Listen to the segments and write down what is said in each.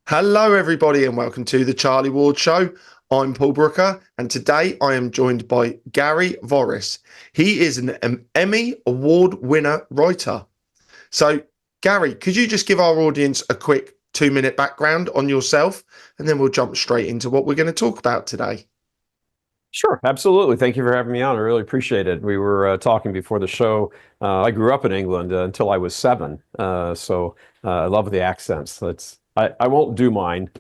Hello, everybody, and welcome to the Charlie Ward Show. I'm Paul Brooker, and today I am joined by Gary Voris. He is an Emmy Award winner writer. So, Gary, could you just give our audience a quick 2-minute background on yourself, and then we'll jump straight into what we're going to talk about today? Sure, absolutely. Thank you for having me on. I really appreciate it. We were talking before the show. I grew up in England until I was 7, so I love the accents. I won't do mine.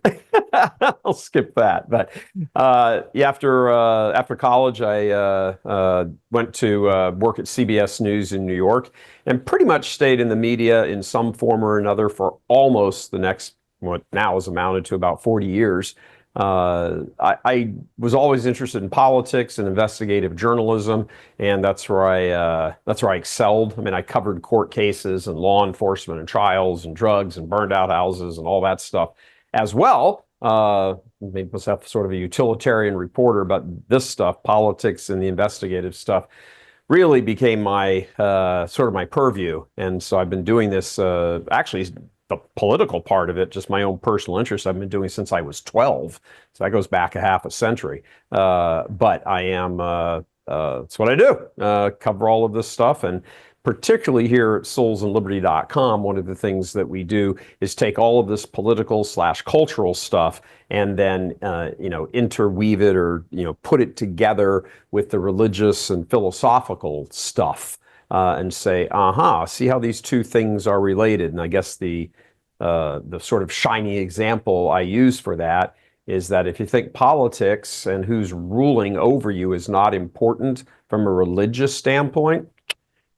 I'll skip that. But yeah, after college, I went to work at CBS News in New York, and pretty much stayed in the media in some form or another for almost the next what now has amounted to about 40 years. I was always interested in politics and investigative journalism, and that's where I excelled. I mean, I covered court cases and law enforcement and trials and drugs and burned out houses and all that stuff as well. Made myself sort of a utilitarian reporter, but this stuff, politics and the investigative stuff, really became my sort of my purview. And so I've been doing this actually the political part of it, just my own personal interest, I've been doing since I was 12. So that goes back a half a century. But I am, it's what I do, cover all of this stuff. And particularly here at soulsandliberty.com, one of the things that we do is take all of this political / cultural stuff and then, interweave it or, put it together with the religious and philosophical stuff. And say, see how these two things are related. And I guess the sort of shiny example I use for that is that if you think politics and who's ruling over you is not important from a religious standpoint,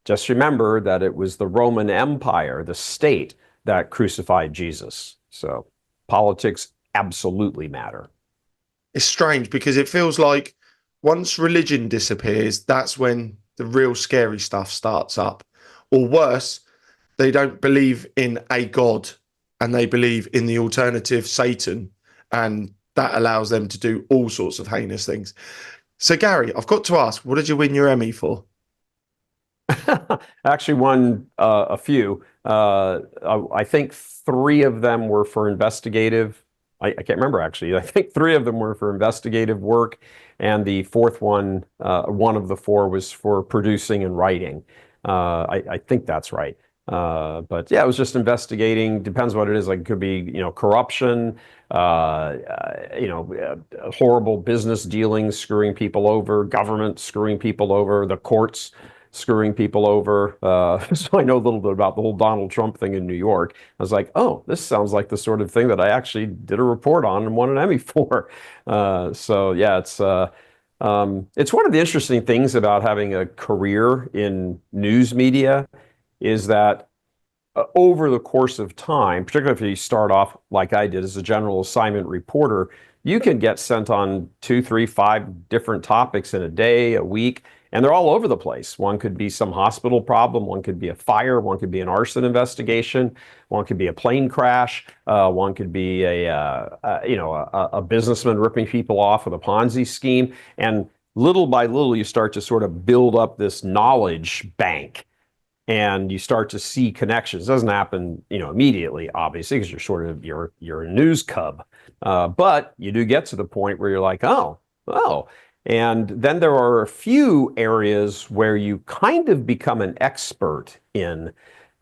just remember that it was the Roman Empire, the state, that crucified Jesus. So politics absolutely matter. It's strange because it feels like once religion disappears, that's when the real scary stuff starts up. Or worse, they don't believe in a God and they believe in the alternative Satan, and that allows them to do all sorts of heinous things. So, Gary, I've got to ask, what did you win your Emmy for? Actually won a few. I think 3 of them were for investigative. I can't remember actually. I think 3 of them were for investigative work, and the 4th one, one of the 4 was for producing and writing. I think that's right. But yeah, it was just investigating. Depends what it is. Like it could be, corruption, horrible business dealings, screwing people over, government screwing people over, the courts screwing people over. So I know a little bit about the whole Donald Trump thing in New York. I was like, oh, this sounds like the sort of thing that I actually did a report on and won an Emmy for. So yeah, it's one of the interesting things about having a career in news media is that over the course of time, particularly if you start off like I did as a general assignment reporter, you can get sent on 2, 3, 5 different topics in a day, a week, and they're all over the place. One could be some hospital problem, one could be a fire, one could be an arson investigation, one could be a plane crash, one could be a businessman ripping people off with a Ponzi scheme, and little by little you start to sort of build up this knowledge bank. And you start to see connections. It doesn't happen, immediately, obviously, because you're a news cub. But you do get to the point where you're like, oh. And then there are a few areas where you kind of become an expert in.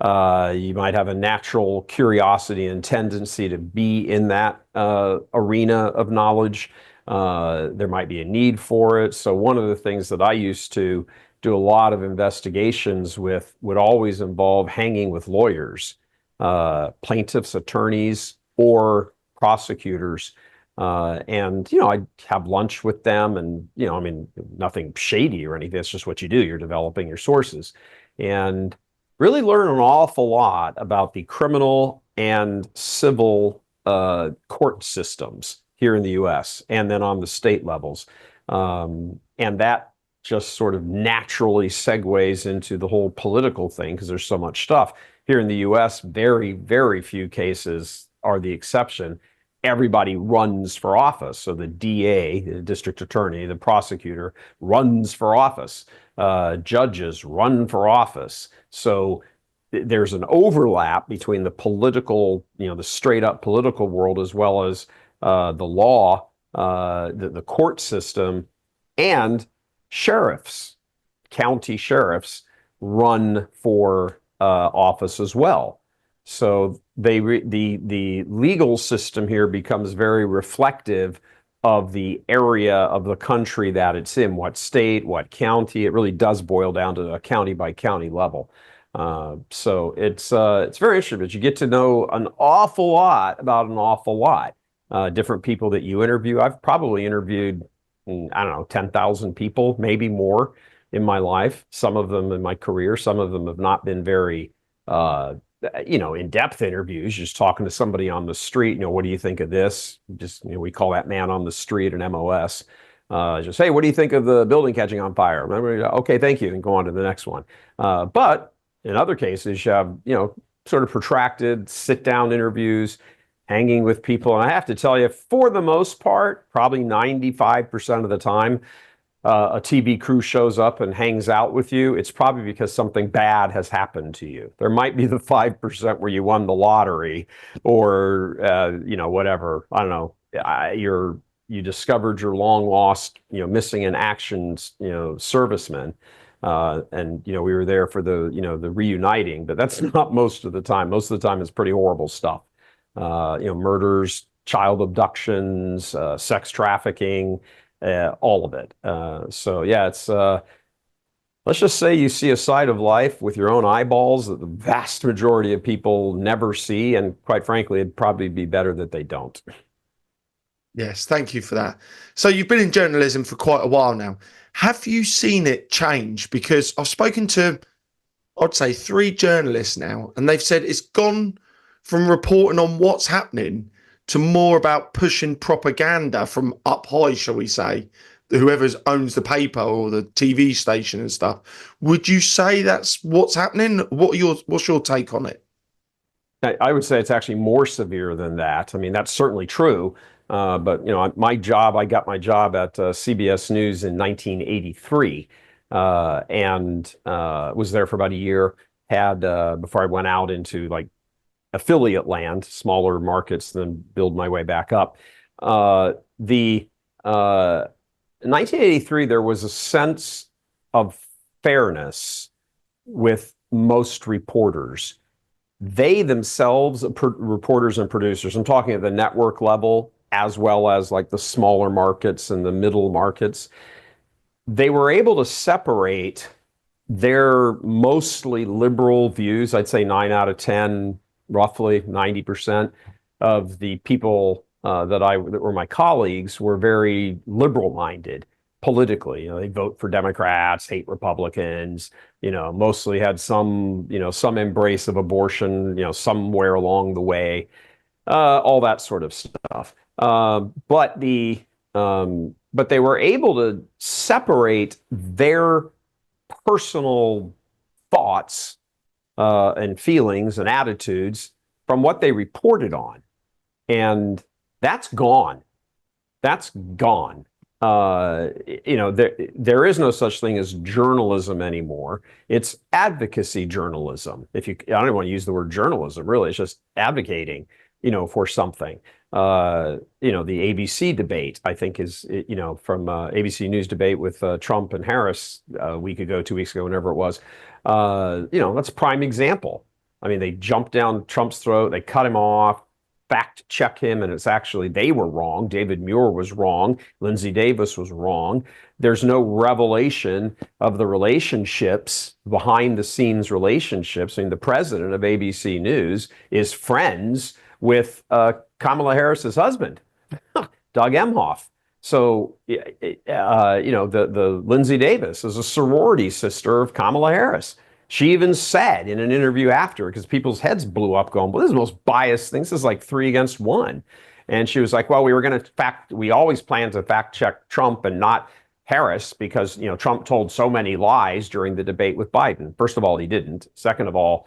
You might have a natural curiosity and tendency to be in that arena of knowledge. There might be a need for it. So one of the things that I used to do a lot of investigations with would always involve hanging with lawyers, plaintiffs, attorneys, or prosecutors. I'd have lunch with them and, nothing shady or anything. That's just what you do. You're developing your sources and really learn an awful lot about the criminal and civil court systems here in the US and then on the state levels. And that just sort of naturally segues into the whole political thing because there's so much stuff. Here in the US, very, very few cases are the exception. Everybody runs for office. So the DA, the district attorney, the prosecutor runs for office. Judges run for office. So there's an overlap between the political, the straight up political world, as well as the law, the court system, and sheriffs, county sheriffs run for office as well. So the legal system here becomes very reflective of the area of the country that it's in, what state, what county. It really does boil down to a county by county level. So it's very interesting, but you get to know an awful lot about an awful lot. Different people that you interview. I've probably interviewed, I don't know, 10,000 people, maybe more in my life. Some of them in my career, some of them have not been very, in-depth interviews, just talking to somebody on the street. What do you think of this? Just, we call that man on the street an MOS. Just, hey, what do you think of the building catching on fire? Okay, thank you, and go on to the next one. But in other cases, you have, sort of protracted sit-down interviews, hanging with people. And I have to tell you, for the most part, probably 95% of the time, a TV crew shows up and hangs out with you, it's probably because something bad has happened to you. There might be the 5% where you won the lottery, or whatever. I don't know. You discovered your long lost, missing in action, serviceman. And we were there for the reuniting, but that's not most of the time. Most of the time it's pretty horrible stuff. Murders, child abductions, sex trafficking, all of it. So yeah, it's let's just say you see a side of life with your own eyeballs that the vast majority of people never see, and quite frankly, it'd probably be better that they don't. Yes, thank you for that. So you've been in journalism for quite a while now. Have you seen it change? Because I've spoken to, I'd say, 3 journalists now, and they've said it's gone from reporting on what's happening to more about pushing propaganda from up high, shall we say, whoever owns the paper or the TV station and stuff. Would you say that's what's happening? What's your take on it? I would say it's actually more severe than that. I mean, that's certainly true. But I got my job at CBS News in 1983, and was there for about a year. Had before I went out into like affiliate land, smaller markets, then build my way back up. In 1983, there was a sense of fairness with most reporters. They themselves, reporters and producers, I'm talking at the network level, as well as like the smaller markets and the middle markets, they were able to separate their mostly liberal views. I'd say 9 out of 10, roughly 90% of the people that were my colleagues were very liberal-minded politically. They vote for Democrats, hate Republicans, mostly had some embrace of abortion, somewhere along the way, all that sort of stuff. But they were able to separate their personal thoughts and feelings and attitudes from what they reported on, and that's gone. That's gone. There is no such thing as journalism anymore. It's advocacy journalism. I don't even want to use the word journalism, really. It's just advocating, for something. The ABC debate, I think, is, from ABC News debate with Trump and Harris a week ago, 2 weeks ago, whenever it was. That's a prime example. I mean, they jumped down Trump's throat, they cut him off, fact check him, and it's actually they were wrong. David Muir was wrong. Lindsay Davis was wrong. There's no revelation of the relationships, behind the scenes relationships. I mean, the president of ABC News is friends with Kamala Harris's husband, Doug Emhoff. So, the Lindsay Davis is a sorority sister of Kamala Harris. She even said in an interview after, because people's heads blew up going, well, this is the most biased thing. This is like 3 against 1. And she was like, well, we always plan to fact check Trump and not Harris because, Trump told so many lies during the debate with Biden. First of all, he didn't. Second of all,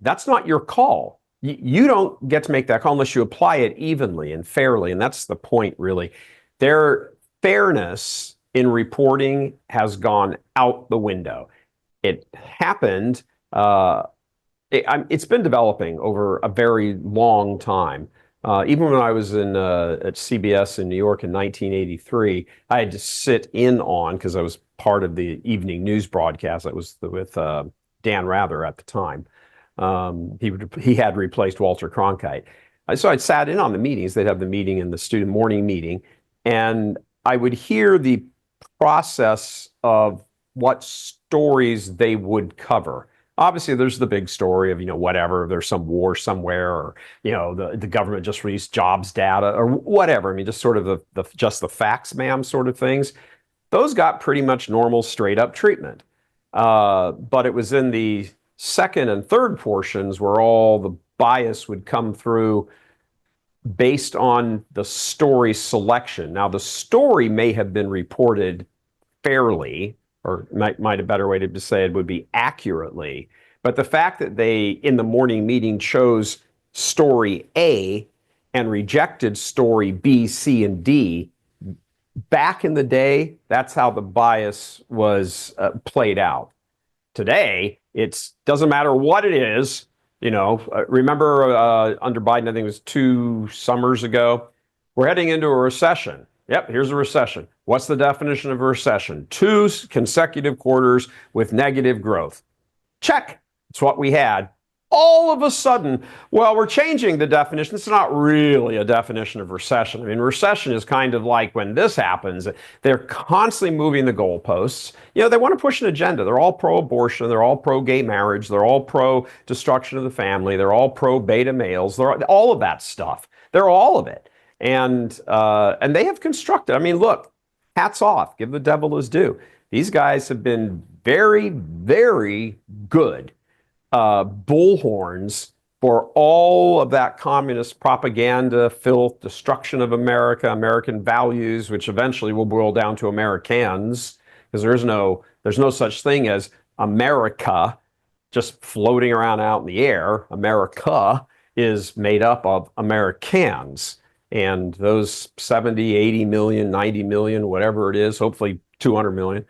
that's not your call. You don't get to make that call unless you apply it evenly and fairly. And that's the point, really. Their fairness in reporting has gone out the window. It happened It's been developing over a very long time. Even when I was at CBS in New York in 1983, I had to sit in on, because I was part of the evening news broadcast. I was with Dan Rather at the time. He had replaced Walter Cronkite. So I'd sat in on the meetings. They'd have the meeting in the student morning meeting, and I would hear the process of what stories they would cover. Obviously, there's the big story of, whatever, there's some war somewhere, or, the government just released jobs data or whatever. I mean, just sort of just the facts, ma'am, sort of things. Those got pretty much normal, straight up treatment. But it was in the second and third portions where all the bias would come through based on the story selection. Now, the story may have been reported fairly, or might a better way to say it would be accurately. But the fact that they, in the morning meeting, chose story A and rejected story B, C, and D, back in the day, that's how the bias was played out. Today, it doesn't matter what it is. Remember under Biden, I think it was 2 summers ago, we're heading into a recession. Yep, here's a recession. What's the definition of a recession? 2 consecutive quarters with negative growth. Check. It's what we had. All of a sudden, well, we're changing the definition. It's not really a definition of recession. I mean, recession is kind of like when this happens, they're constantly moving the goalposts. They want to push an agenda. They're all pro-abortion. They're all pro-gay marriage. They're all pro-destruction of the family. They're all pro-beta males. They're all of that stuff. They're all of it. And they have constructed, I mean, look, hats off, give the devil his due. These guys have been very, very good bullhorns for all of that communist propaganda, filth, destruction of America, American values, which eventually will boil down to Americans, because there's no such thing as America just floating around out in the air. America is made up of Americans. And those 70, 80 million, 90 million, whatever it is, hopefully 200 million,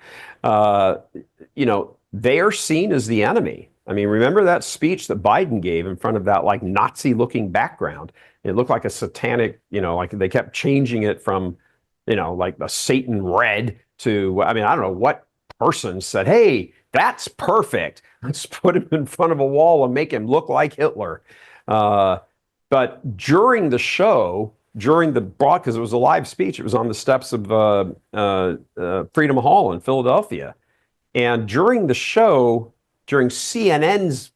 they are seen as the enemy. I mean, remember that speech that Biden gave in front of that like Nazi-looking background? It looked like a satanic, like they kept changing it from, like a Satan red to, I mean, I don't know what person said, hey, that's perfect. Let's put him in front of a wall and make him look like Hitler. But during the show, during the broad, because it was a live speech, it was on the steps of Freedom Hall in Philadelphia. And during the show, during CNN's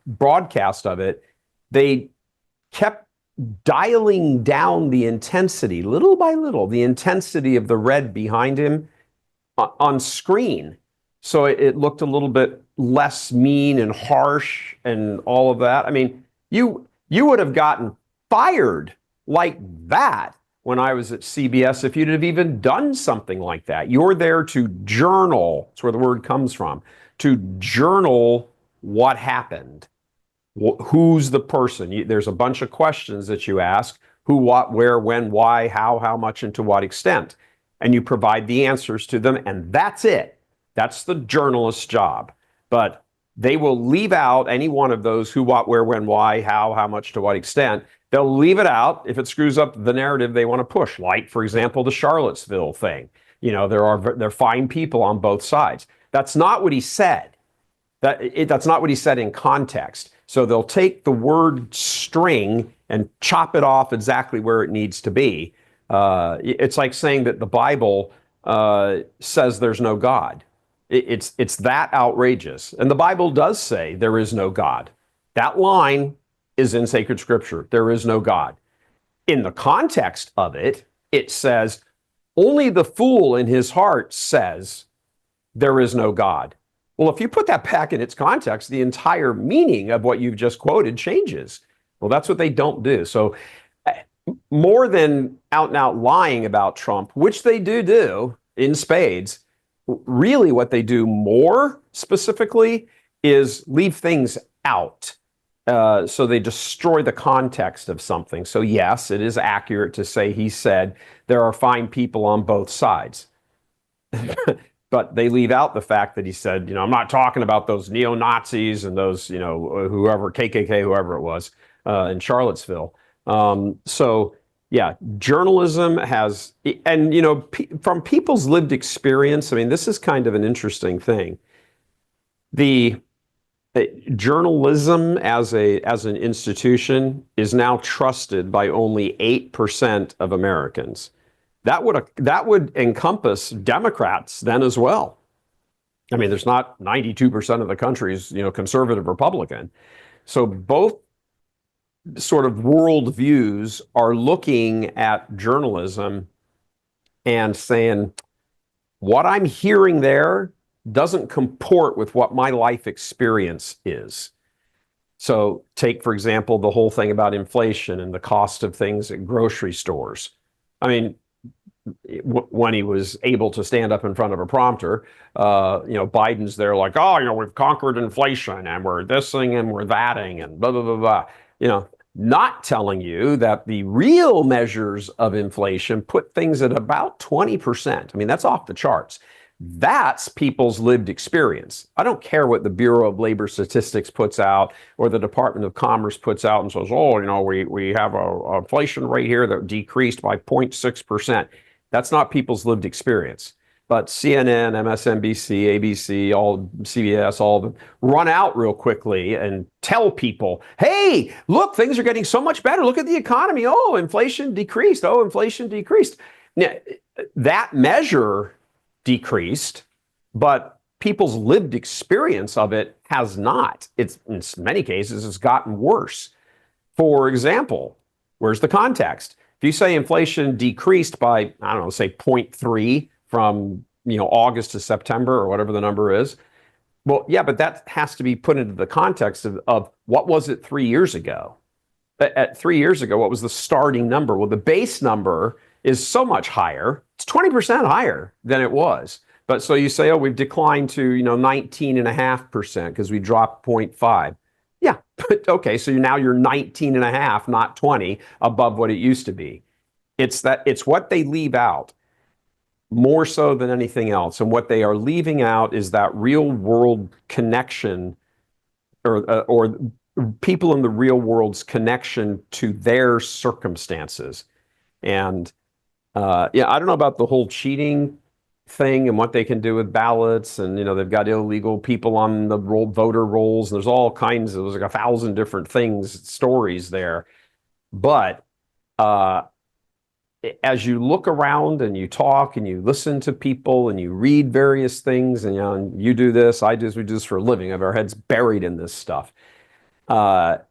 broadcast of it, they kept dialing down the intensity, little by little, the intensity of the red behind him on screen. So it looked a little bit less mean and harsh and all of that. I mean, you would have gotten fired like that when I was at CBS if you'd have even done something like that. You're there to journal. That's where the word comes from. To journal what happened. Who's the person? There's a bunch of questions that you ask. Who, what, where, when, why, how much, and to what extent. And you provide the answers to them, and that's it. That's the journalist's job. But they will leave out any one of those who, what, where, when, why, how much, to what extent. They'll leave it out if it screws up the narrative they want to push. Like, for example, the Charlottesville thing. They're fine people on both sides. That's not what he said. That's not what he said in context. So they'll take the word string and chop it off exactly where it needs to be. It's like saying that the Bible says there's no God. It's that outrageous. And the Bible does say there is no God. That line is in sacred scripture. There is no God. In the context of it, it says, only the fool in his heart says there is no God. Well, if you put that back in its context, the entire meaning of what you've just quoted changes. Well, that's what they don't do. So more than out and out lying about Trump, which they do in spades, really what they do more specifically is leave things out. So they destroy the context of something. So yes, it is accurate to say he said there are fine people on both sides. But they leave out the fact that he said, I'm not talking about those neo-Nazis and those, whoever, KKK, whoever it was, in Charlottesville. So yeah, journalism has, and from people's lived experience, I mean, this is kind of an interesting thing. The journalism as an institution is now trusted by only 8% of Americans. That would encompass Democrats then as well. I mean, there's not 92% of the country's, conservative Republican. So both sort of worldviews are looking at journalism and saying, what I'm hearing there doesn't comport with what my life experience is. So take, for example, the whole thing about inflation and the cost of things at grocery stores. I mean, when he was able to stand up in front of a prompter, Biden's there like, oh, we've conquered inflation and we're thising and we're thating and blah, blah, blah, blah. Not telling you that the real measures of inflation put things at about 20%. I mean, that's off the charts. That's people's lived experience. I don't care what the Bureau of Labor Statistics puts out or the Department of Commerce puts out and says, oh, we have a inflation rate here that decreased by 0.6%. That's not people's lived experience. But CNN, MSNBC, ABC, all CBS, all of them run out real quickly and tell people, hey, look, things are getting so much better. Look at the economy. Oh, inflation decreased. Oh, inflation decreased. Now, that measure decreased, but people's lived experience of it has not. It's in many cases, it's gotten worse. For example, where's the context? If you say inflation decreased by, I don't know, say 0.3 from August to September or whatever the number is, well, yeah, but that has to be put into the context of what was it 3 years ago? At 3 years ago, what was the starting number? Well, the base number is so much higher. It's 20% higher than it was. But so you say, oh, we've declined to 19.5% because we dropped 0.5. Yeah, but okay, so now you're 19.5, not 20, above what it used to be. It's what they leave out more so than anything else. And what they are leaving out is that real world connection or people in the real world's connection to their circumstances. And I don't know about the whole cheating thing and what they can do with ballots. And, they've got illegal people on the voter rolls. And there's all kinds of, there's like 1,000 different stories there. But as you look around and you talk and you listen to people and you read various things and, you do this, we do this for a living. We have our heads buried in this stuff. If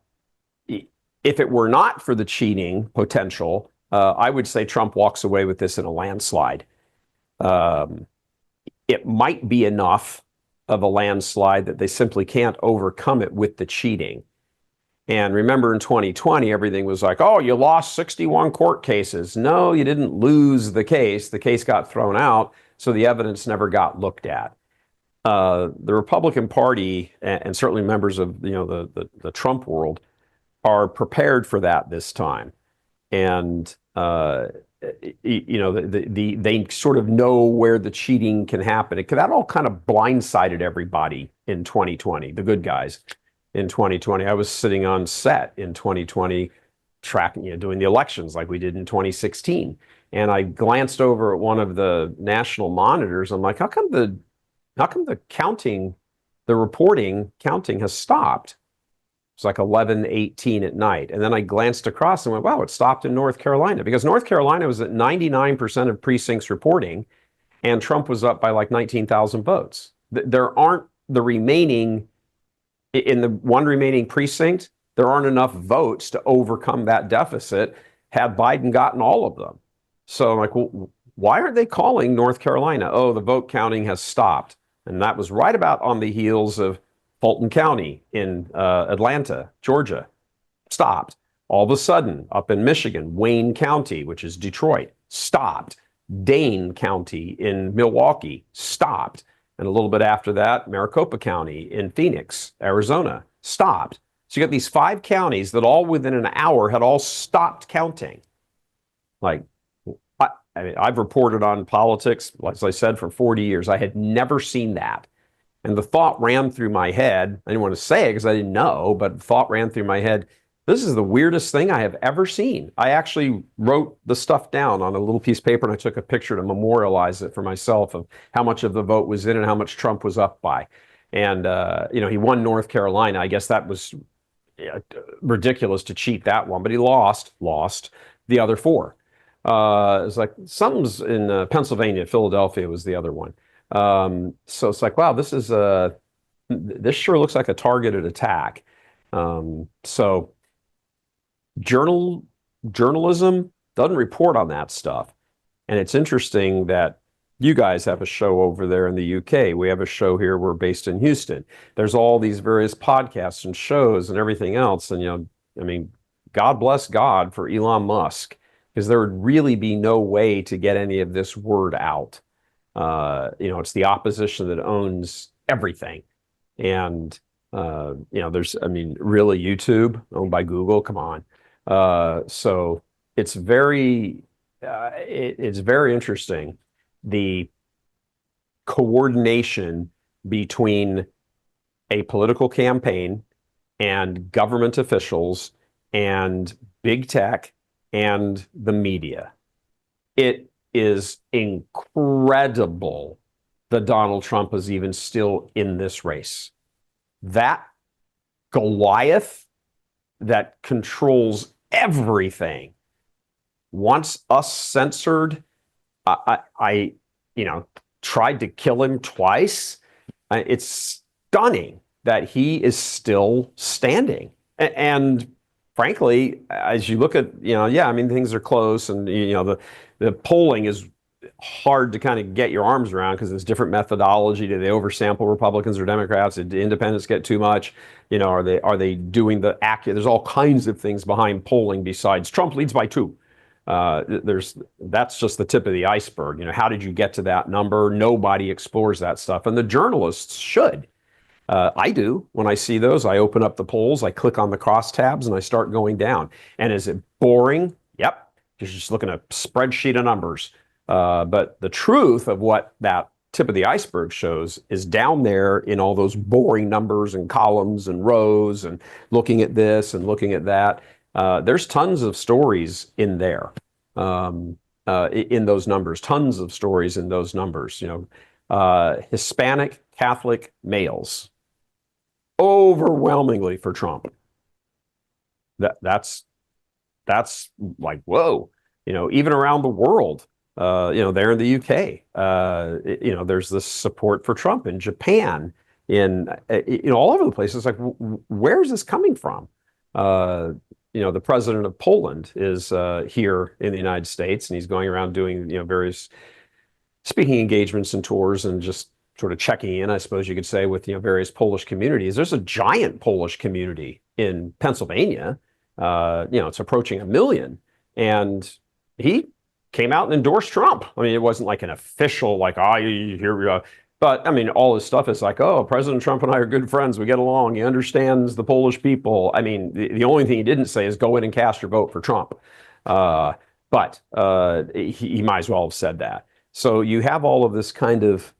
it were not for the cheating potential, I would say Trump walks away with this in a landslide. It might be enough of a landslide that they simply can't overcome it with the cheating. And remember in 2020, everything was like, oh, you lost 61 court cases. No, you didn't lose the case. The case got thrown out, so the evidence never got looked at. The Republican Party and certainly members of the Trump world are prepared for that this time. And they sort of know where the cheating can happen. That all kind of blindsided everybody in 2020, the good guys in 2020. I was sitting on set in 2020 tracking, doing the elections like we did in 2016. And I glanced over at one of the national monitors. I'm like, how come the reporting counting has stopped? It's like 11:18 at night. And then I glanced across and went, wow, it stopped in North Carolina, because North Carolina was at 99% of precincts reporting and Trump was up by like 19,000 votes. There aren't in the one remaining precinct, there aren't enough votes to overcome that deficit had Biden gotten all of them. So I'm like, well, why aren't they calling North Carolina? Oh, the vote counting has stopped. And that was right about on the heels of Fulton County in Atlanta, Georgia, stopped. All of a sudden, up in Michigan, Wayne County, which is Detroit, stopped. Dane County in Milwaukee, stopped. And a little bit after that, Maricopa County in Phoenix, Arizona, stopped. So you got these 5 counties that all within an hour had all stopped counting. Like, I mean, I've reported on politics, as I said, for 40 years. I had never seen that. And the thought ran through my head. I didn't want to say it because I didn't know, but the thought ran through my head. This is the weirdest thing I have ever seen. I actually wrote the stuff down on a little piece of paper and I took a picture to memorialize it for myself of how much of the vote was in and how much Trump was up by. And, he won North Carolina. I guess that was ridiculous to cheat that one, but he lost the other four. It's like something's in Pennsylvania, Philadelphia was the other one. So it's like, wow, this sure looks like a targeted attack. So journalism doesn't report on that stuff. And it's interesting that you guys have a show over there in the UK. We have a show here. We're based in Houston. There's all these various podcasts and shows and everything else. And, I mean, God bless God for Elon Musk, because there would really be no way to get any of this word out. It's the opposition that owns everything. And, there's, I mean, really YouTube owned by Google, come on. So it's very interesting, the coordination between a political campaign and government officials and big tech and the media. It is incredible that Donald Trump is even still in this race. That Goliath that controls everything wants us censored. I tried to kill him twice. It's stunning that he is still standing. And frankly, as you look at, I mean, things are close, and the polling is hard to kind of get your arms around because it's different methodology. Do they oversample Republicans or Democrats? Did independents get too much? Are they doing the accurate? There's all kinds of things behind polling besides Trump leads by 2. That's just the tip of the iceberg. How did you get to that number? Nobody explores that stuff, and the journalists should. I do. When I see those, I open up the polls, I click on the crosstabs, and I start going down. And is it boring? Yep. You're just looking at a spreadsheet of numbers. But the truth of what that tip of the iceberg shows is down there in all those boring numbers and columns and rows and looking at this and looking at that. There's tons of stories in there, in those numbers, tons of stories in those numbers. Hispanic Catholic males, overwhelmingly for Trump. That's like, whoa, even around the world, there in the UK, there's this support for Trump in Japan, in, all over the place. It's like, where's this coming from? The president of Poland is here in the United States, and he's going around doing, various speaking engagements and tours and just sort of checking in, I suppose you could say, with, various Polish communities. There's a giant Polish community in Pennsylvania. It's approaching 1 million. And he came out and endorsed Trump. I mean, it wasn't like an official, like, here we go. But I mean, all this stuff is like, oh, President Trump and I are good friends. We get along. He understands the Polish people. I mean, the only thing he didn't say is go in and cast your vote for Trump. But he might as well have said that. So you have all of this kind of,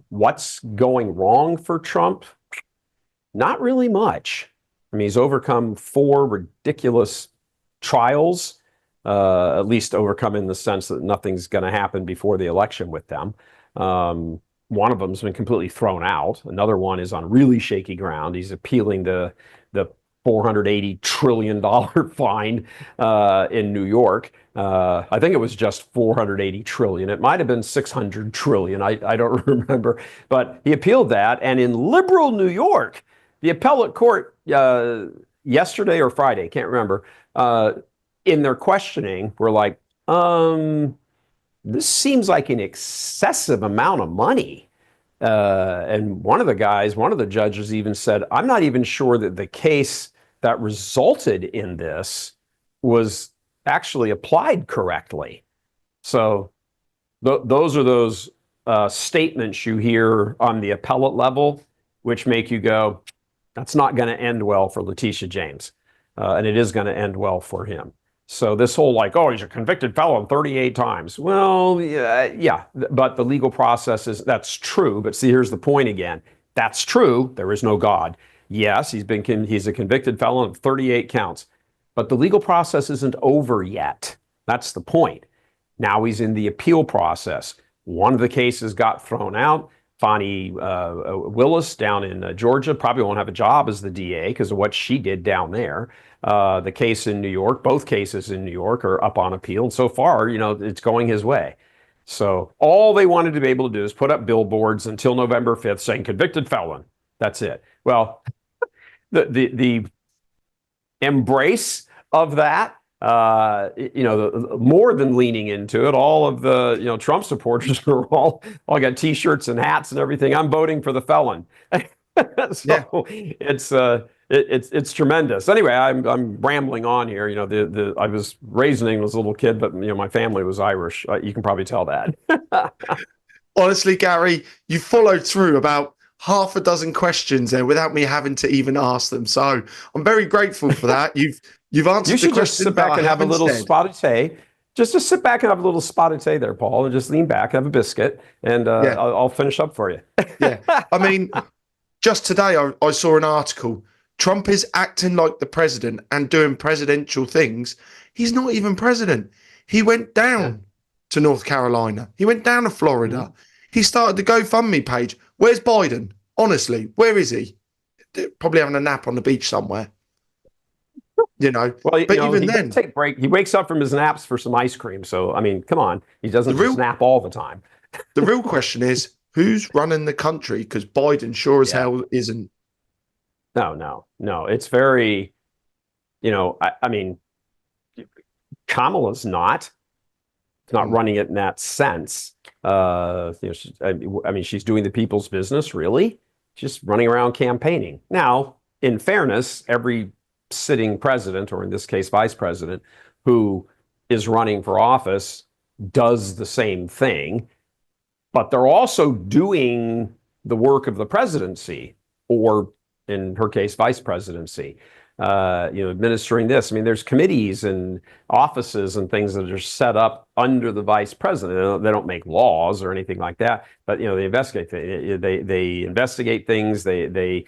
what's going wrong for Trump? Not really much. I mean, he's overcome 4 ridiculous trials. At least overcome in the sense that nothing's going to happen before the election with them. One of them's been completely thrown out. Another one is on really shaky ground. He's appealing the $480 trillion fine in New York. I think it was just $480 trillion. It might have been $600 trillion. I don't remember. But he appealed that. And in liberal New York, the appellate court yesterday or Friday, can't remember, in their questioning, were like, this seems like an excessive amount of money. And one of the judges even said, I'm not even sure that the case that resulted in this was actually applied correctly. So those are those statements you hear on the appellate level, which make you go, that's not going to end well for Letitia James. And it is going to end well for him. So this whole like, oh, he's a convicted felon 38 times. Well, yeah, but the legal process is, that's true. But see, here's the point again. That's true. There is no God. Yes, he's a convicted felon of 38 counts, but the legal process isn't over yet. That's the point. Now he's in the appeal process. One of the cases got thrown out. Fani Willis down in Georgia probably won't have a job as the DA because of what she did down there. The case in New York, both cases in New York are up on appeal. And so far, it's going his way. So all they wanted to be able to do is put up billboards until November 5th saying convicted felon. That's it. Well, the embrace of that, more than leaning into it, all of the Trump supporters are all got T-shirts and hats and everything. I'm voting for the felon. So yeah. It's tremendous. Anyway, I'm rambling on here. I was raised in England as a little kid, but my family was Irish. You can probably tell that. Honestly, Gary, you followed through about half a dozen questions there without me having to even ask them. So I'm very grateful for that. You've answered the question. You should just sit back and have a little spot of tea. Just sit back and have a little spot of tea there, Paul, and just lean back, have a biscuit, and Yeah. I'll finish up for you. Yeah. I mean, just today I saw an article. Trump is acting like the president and doing presidential things. He's not even president. He went down to North Carolina. He went down to Florida. He started the GoFundMe page. Where's Biden? Honestly, where is he? Probably having a nap on the beach somewhere. Well, but even then, take break. He wakes up from his naps for some ice cream. So, I mean, come on. He doesn't just nap all the time. The real question is, who's running the country? Because Biden sure as hell isn't. No. It's very, I mean, Kamala's not running it in that sense. She's doing the people's business, really. Just running around campaigning. Now, in fairness, every sitting president, or in this case, vice president, who is running for office does the same thing, but they're also doing the work of the presidency, or in her case, vice presidency. Administering this. I mean, there's committees and offices and things that are set up under the vice president. They don't make laws or anything like that, but they investigate. They investigate things. They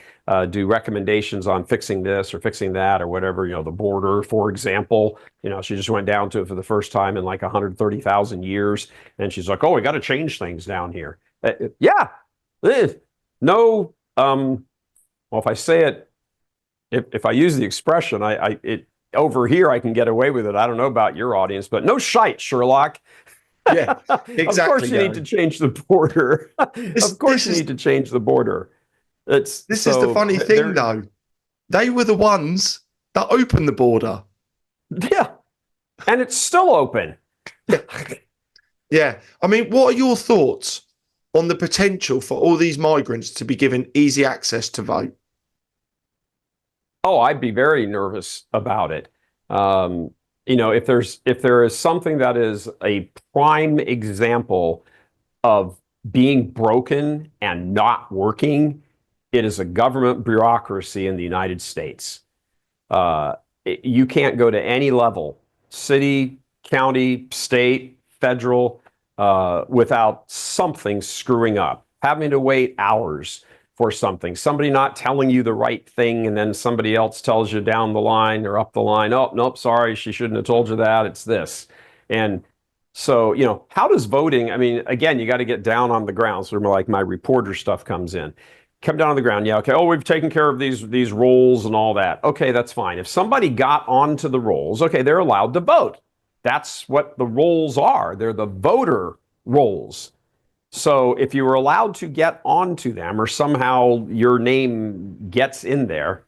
do recommendations on fixing this or fixing that or whatever. The border, for example. She just went down to it for the first time in like 130,000 years, and she's like, "Oh, we got to change things down here." No. Well, if I say it. If I use the expression, over here I can get away with it. I don't know about your audience, but no shite, Sherlock. Yeah, exactly. Of course you need to change the border. Of course you need to change the border. This is the funny thing, though. They were the ones that opened the border. Yeah, and it's still open. Yeah. I mean, what are your thoughts on the potential for all these migrants to be given easy access to vote? Oh, I'd be very nervous about it. If there is something that is a prime example of being broken and not working, it is a government bureaucracy in the United States. You can't go to any level, city, county, state, federal, without something screwing up, having to wait hours for somebody not telling you the right thing, and then somebody else tells you down the line or up the line, "Oh, nope, sorry, she shouldn't have told you that, it's this." And so, how does voting, I mean, again, you got to get down on the ground. So like my reporter stuff comes in. Come down on the ground. Yeah, okay, oh, we've taken care of these rolls and all that. Okay, that's fine. If somebody got onto the rolls, okay, they're allowed to vote. That's what the rolls are. They're the voter rolls. So if you were allowed to get onto them, or somehow your name gets in there,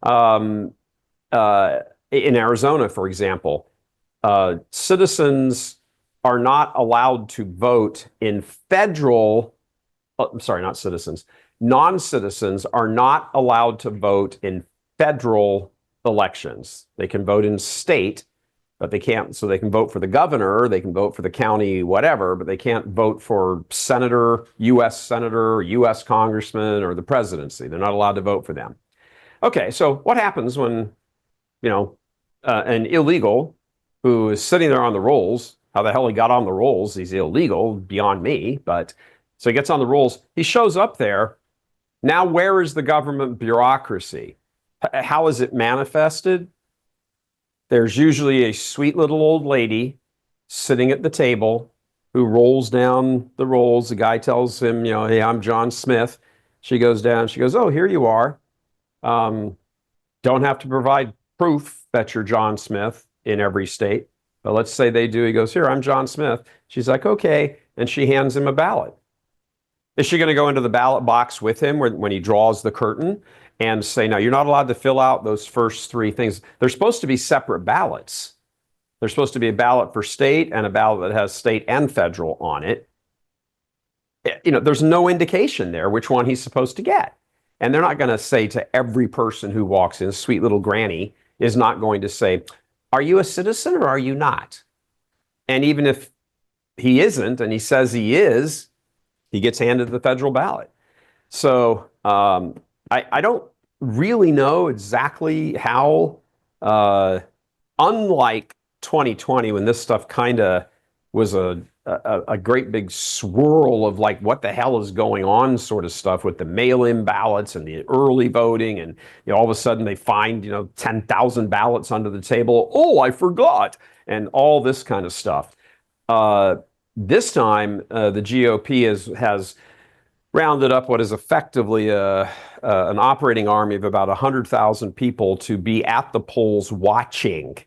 in Arizona, for example, citizens are not allowed to vote in federal, not citizens, non-citizens are not allowed to vote in federal elections. They can vote in state, but they can't, so they can vote for the governor, they can vote for the county, whatever, but they can't vote for senator, U.S. congressman, or the presidency. They're not allowed to vote for them. Okay, so what happens when, an illegal who is sitting there on the rolls. How the hell he got on the rolls? He's illegal, beyond me. But so he gets on the rolls. He shows up there. Now, where is the government bureaucracy? How is it manifested? There's usually a sweet little old lady sitting at the table who rolls down the rolls. The guy tells him, hey, I'm John Smith. She goes down. She goes, oh, here you are. Don't have to provide proof that you're John Smith in every state. But let's say they do. He goes, here, I'm John Smith. She's like, okay. And she hands him a ballot. Is she going to go into the ballot box with him when he draws the curtain and say, no, you're not allowed to fill out those first three things? They're supposed to be separate ballots. There's supposed to be a ballot for state and a ballot that has state and federal on it. There's no indication there which one he's supposed to get. And they're not going to say to every person who walks in, sweet little granny is not going to say, are you a citizen or are you not? And even if he isn't and he says he is, he gets handed the federal ballot. So I don't really know exactly how, unlike 2020, when this stuff kind of was a great big swirl of like, what the hell is going on sort of stuff with the mail-in ballots and the early voting. And all of a sudden they find 10,000 ballots under the table. Oh, I forgot. And all this kind of stuff. This time, the GOP has rounded up what is effectively an operating army of about 100,000 people to be at the polls watching.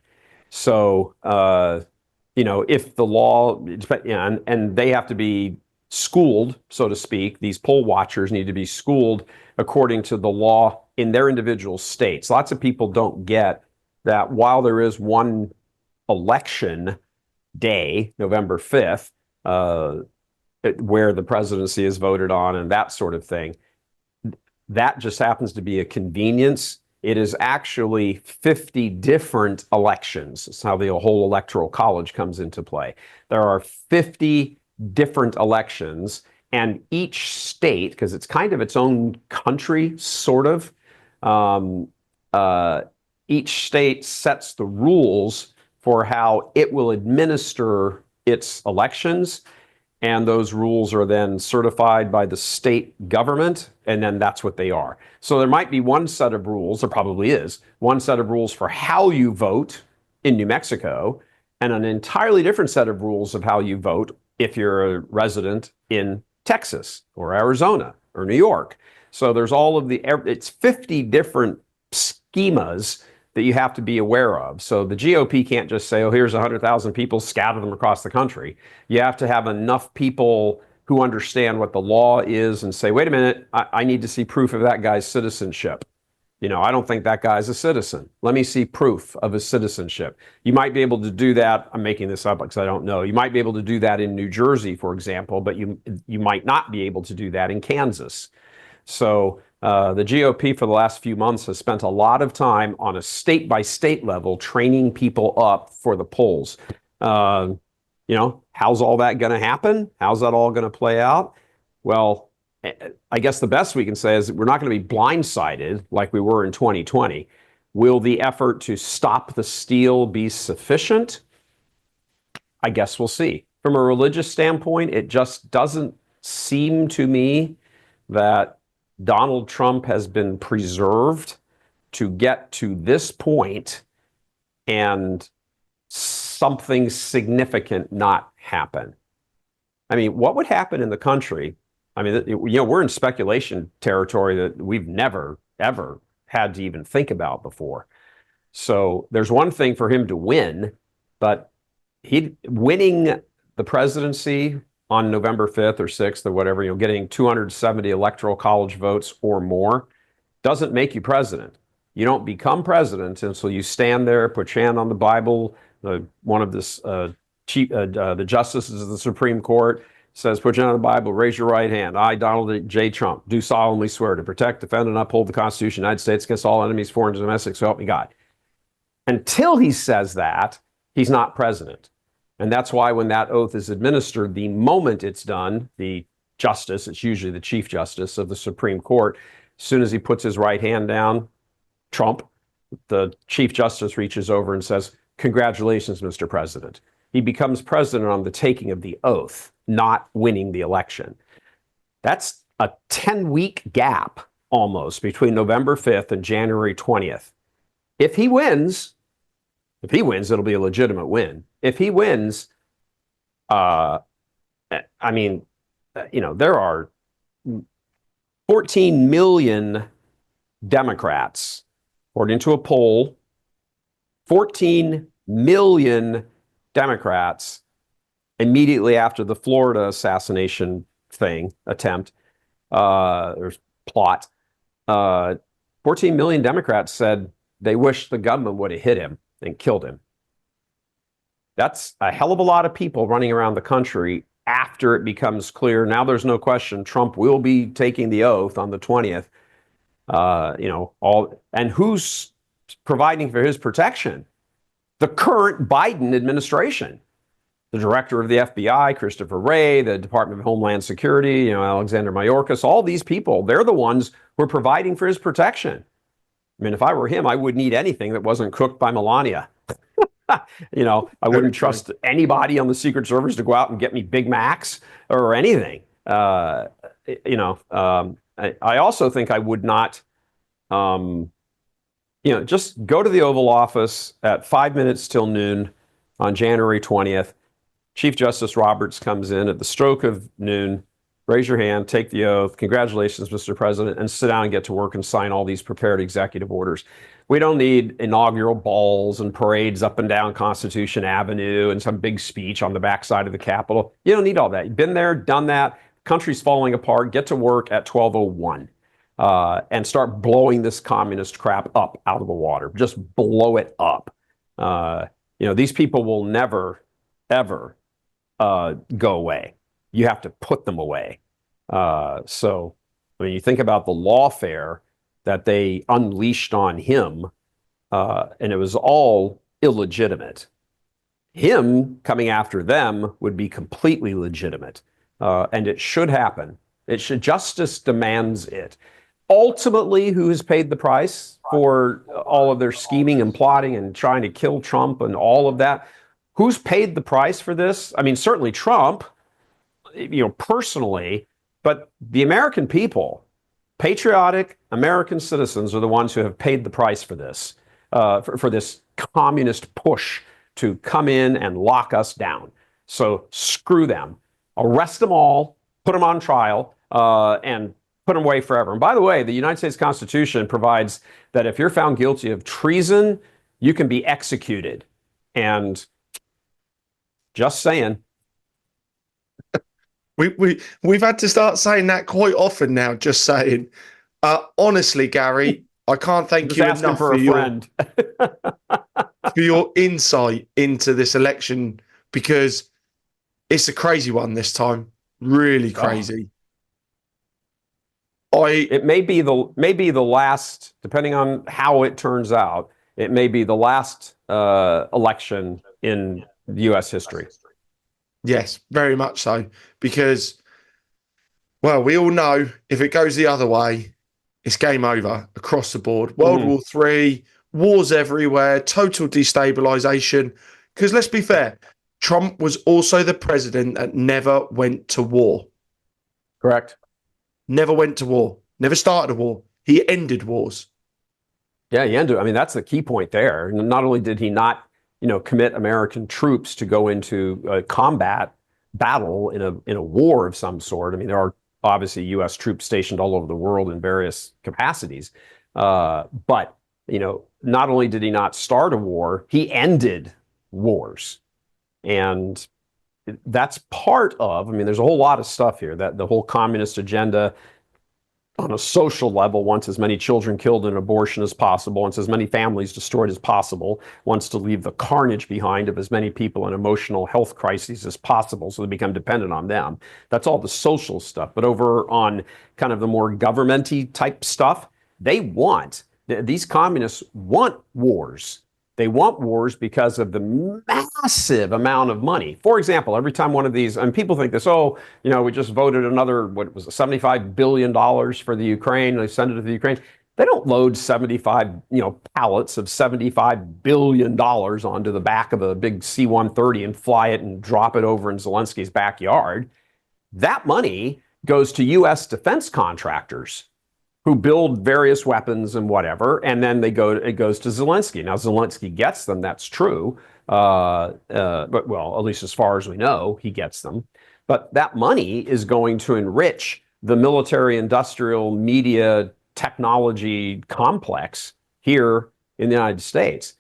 So, if the law, and they have to be schooled, so to speak, these poll watchers need to be schooled according to the law in their individual states. Lots of people don't get that while there is one election day, November 5th, where the presidency is voted on and that sort of thing, that just happens to be a convenience. It is actually 50 different elections. That's how the whole electoral college comes into play. There are 50 different elections, and each state, because it's kind of its own country, sort of, each state sets the rules for how it will administer its elections. And those rules are then certified by the state government, and then that's what they are. So there might be one set of rules, there probably is, one set of rules for how you vote in New Mexico, and an entirely different set of rules of how you vote if you're a resident in Texas or Arizona or New York. So there's it's 50 different schemas that you have to be aware of. So the GOP can't just say, oh, here's 100,000 people, scatter them across the country. You have to have enough people who understand what the law is and say, wait a minute, I need to see proof of that guy's citizenship. I don't think that guy's a citizen. Let me see proof of his citizenship. You might be able to do that. I'm making this up because I don't know. You might be able to do that in New Jersey, for example, but you might not be able to do that in Kansas. So the GOP for the last few months has spent a lot of time on a state-by-state level training people up for the polls. How's all that going to happen? How's that all going to play out? Well, I guess the best we can say is that we're not going to be blindsided like we were in 2020. Will the effort to stop the steal be sufficient? I guess we'll see. From a religious standpoint, it just doesn't seem to me that Donald Trump has been preserved to get to this point and something significant not happen. I mean, what would happen in the country? I mean, we're in speculation territory that we've never, ever had to even think about before. So there's one thing for him to win, but winning the presidency on November 5th or 6th or whatever, getting 270 electoral college votes or more doesn't make you president. You don't become president until you stand there, put your hand on the Bible. One of the justices of the Supreme Court says, put your hand on the Bible, raise your right hand. I, Donald J. Trump, do solemnly swear to protect, defend, and uphold the Constitution of the United States against all enemies, foreign and domestic, so help me God. Until he says that, he's not president. And that's why when that oath is administered, the moment it's done, the justice, it's usually the Chief Justice of the Supreme Court, as soon as he puts his right hand down, Trump, the Chief Justice reaches over and says, "Congratulations, Mr. President." He becomes president on the taking of the oath, not winning the election. That's a 10-week gap almost between November 5th and January 20th. If he wins, it'll be a legitimate win. If he wins, I mean, there are 14 million Democrats, according to a poll, 14 million Democrats immediately after the Florida assassination attempt, or plot, 14 million Democrats said they wish the gunman would have hit him and killed him. That's a hell of a lot of people running around the country after it becomes clear. Now there's no question Trump will be taking the oath on the 20th. And who's providing for his protection? The current Biden administration. The director of the FBI, Christopher Wray, the Department of Homeland Security, Alexander Mayorkas, all these people, they're the ones who are providing for his protection. I mean, if I were him, I wouldn't eat anything that wasn't cooked by Melania. I wouldn't trust anybody on the Secret Service to go out and get me Big Macs or anything. I also think I would not, just go to the Oval Office at 5 minutes till noon on January 20th. Chief Justice Roberts comes in at the stroke of noon. Raise your hand, take the oath. Congratulations, Mr. President, and sit down and get to work and sign all these prepared executive orders. We don't need inaugural balls and parades up and down Constitution Avenue and some big speech on the backside of the Capitol. You don't need all that. You've been there, done that. Country's falling apart. Get to work at 12:01 and start blowing this communist crap up out of the water. Just blow it up. These people will never, ever go away. You have to put them away. You think about the lawfare that they unleashed on him, and it was all illegitimate. Him coming after them would be completely legitimate, and it should happen. Justice demands it. Ultimately, who has paid the price for all of their scheming and plotting and trying to kill Trump and all of that? Who's paid the price for this? I mean, certainly Trump, personally, but the American people, patriotic American citizens, are the ones who have paid the price for this, for this communist push to come in and lock us down. So screw them. Arrest them all, put them on trial, and put them away forever. And by the way, the United States Constitution provides that if you're found guilty of treason, you can be executed. And just saying. We've had to start saying that quite often now, just saying. Honestly, Gary, I can't thank you enough for your insight into this election, because it's a crazy one this time. Really crazy. It may be the last, depending on how it turns out, it may be the last election in U.S. history. Yes, very much so. Because, well, we all know if it goes the other way, it's game over across the board. World War III, wars everywhere, total destabilization. Because let's be fair, Trump was also the president that never went to war. Correct. Never went to war. Never started a war. He ended wars. Yeah, he ended. I mean, that's the key point there. Not only did he not, commit American troops to go into a combat battle in a war of some sort. I mean, there are obviously U.S. troops stationed all over the world in various capacities. But, not only did he not start a war, he ended wars. And that's part of, there's a whole lot of stuff here, that the whole communist agenda on a social level wants as many children killed in abortion as possible, wants as many families destroyed as possible, wants to leave the carnage behind of as many people in emotional health crises as possible so they become dependent on them. That's all the social stuff. But over on kind of the more government-y type stuff, these communists want wars. They want wars because of the massive amount of money. For example, every time one of these, and people think this, we just voted another, $75 billion for the Ukraine, they send it to the Ukraine. They don't load 75, pallets of $75 billion onto the back of a big C-130 and fly it and drop it over in Zelensky's backyard. That money goes to U.S. defense contractors who build various weapons and whatever, and then it goes to Zelensky. Now, Zelensky gets them, that's true. But, at least as far as we know, he gets them. But that money is going to enrich the military-industrial media technology complex here in the United States.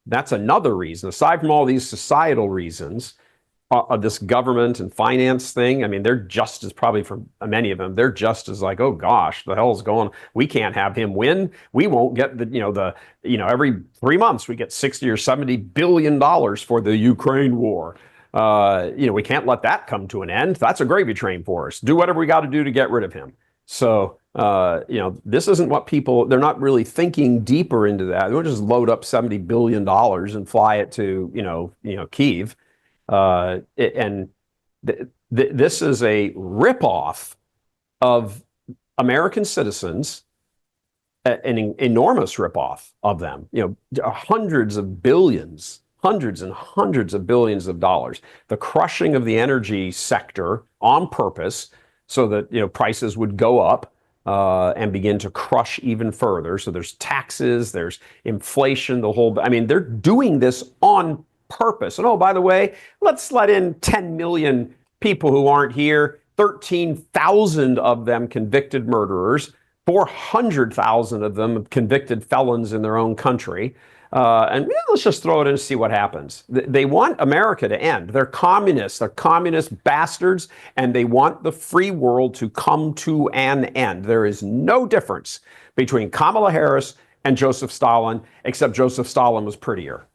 That's another reason, aside from all these societal reasons, of this government and finance thing. I mean, they're just as, probably for many of them, they're just as like, oh gosh, the hell's going, we can't have him win. We won't get every 3 months we get 60 or 70 billion dollars for the Ukraine war. We can't let that come to an end. That's a gravy train for us. Do whatever we got to do to get rid of him. So, this isn't what they're not really thinking deeper into that. They don't just load up $70 billion and fly it to, Kyiv. This is a ripoff of American citizens, an enormous ripoff of them. Hundreds and hundreds of billions of dollars. The crushing of the energy sector on purpose, so that prices would go up and begin to crush even further. So there's taxes, there's inflation, they're doing this on purpose. And oh, by the way, let's let in 10 million people who aren't here, 13,000 of them convicted murderers, 400,000 of them convicted felons in their own country. Let's just throw it in and see what happens. They want America to end. They're communists. They're communist bastards, and they want the free world to come to an end. There is no difference between Kamala Harris and Joseph Stalin, except Joseph Stalin was prettier.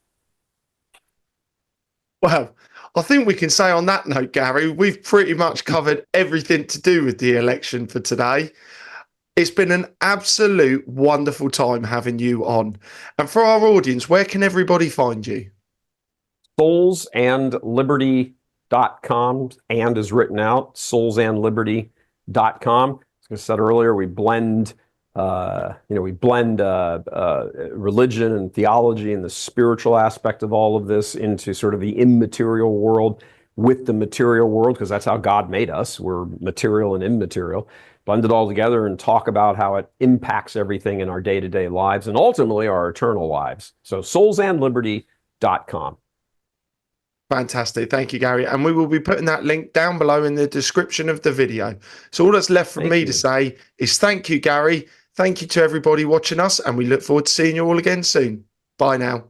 Well, I think we can say on that note, Gary, we've pretty much covered everything to do with the election for today. It's been an absolute wonderful time having you on. And for our audience, where can everybody find you? soulsandliberty.com, and is written out, soulsandliberty.com. As I said earlier, we blend religion and theology and the spiritual aspect of all of this into sort of the immaterial world with the material world, because that's how God made us. We're material and immaterial. Blend it all together and talk about how it impacts everything in our day-to-day lives and ultimately our eternal lives. So soulsandliberty.com. Fantastic. Thank you, Gary. And we will be putting that link down below in the description of the video. So all that's left for me to say is thank you, Gary. Thank you to everybody watching us, and we look forward to seeing you all again soon. Bye now.